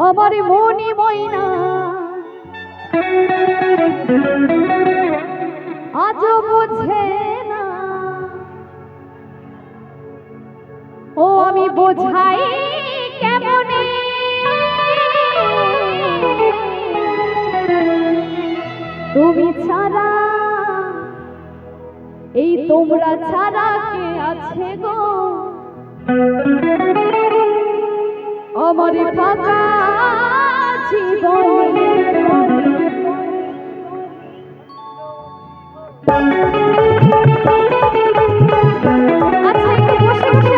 আমার মনি ময়না আজও বোঝে না। ও আমি বোঝাই কেমনে তুমি ছাড়া, এই তোমরা ছাড়া কে আছে গো আমার ফাঁকা জীবনে। আচ্ছা একটু বসে বসে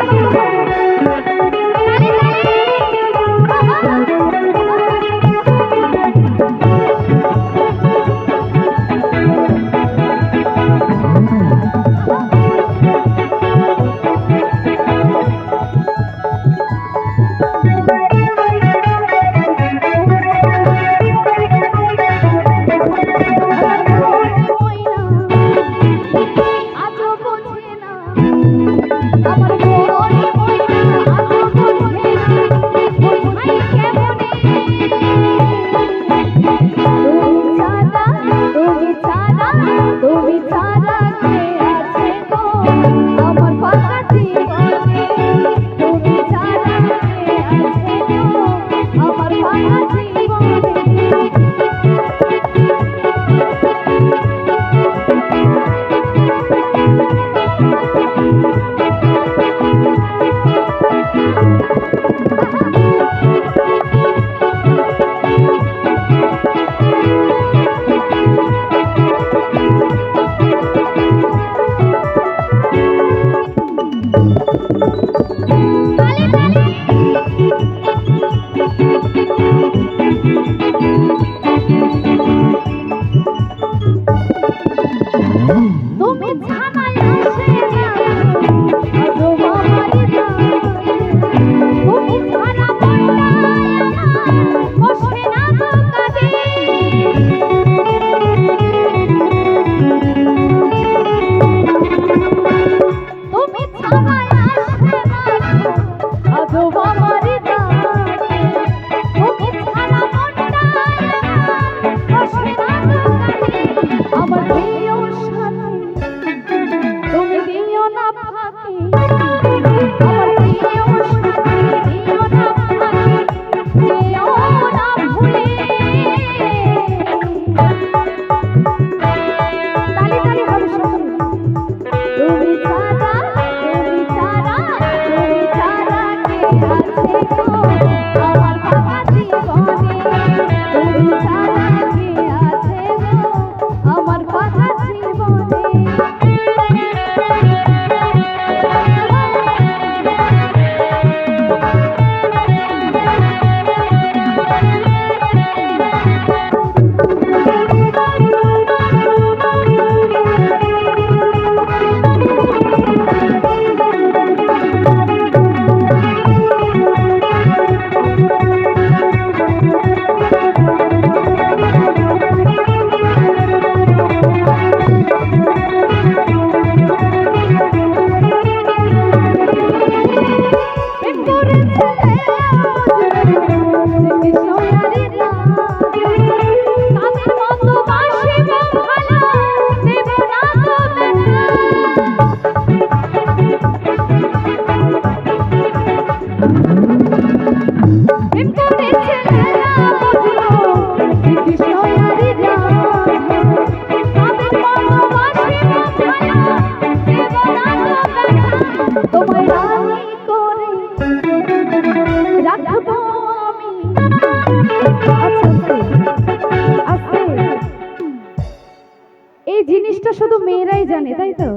জিনিসটা শুধু মেয়েরাই জানে, তাই তো?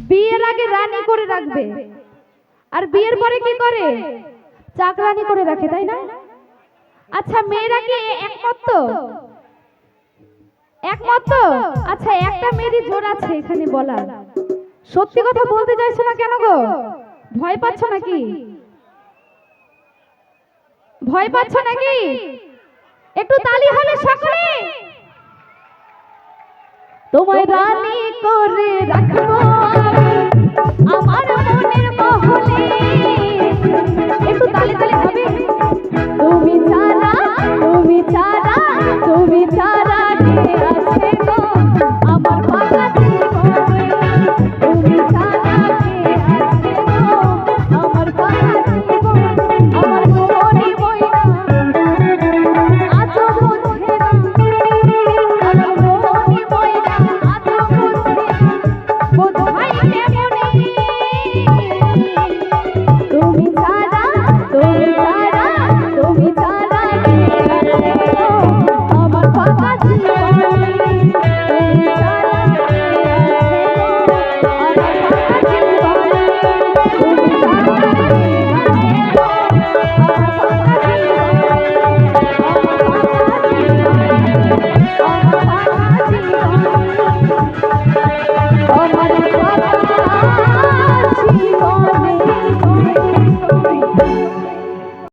বিয়ের আগে রানী করে রাখবে, আর বিয়ের পরে কি করে? চাকরানি করে রাখে, তাই না? আচ্ছা মেয়েরা কি একমত তো? একমত তো? আচ্ছা একটা মেয়েরই জোর আছে এখানে বলার। সত্যি কথা বলতে চাইছো না কেন গো? ভয় পাচ্ছ নাকি? ভয় পাচ্ছ নাকি? একটু তালি হবে সকলে। তোমায় রানী করে রাখবো আমার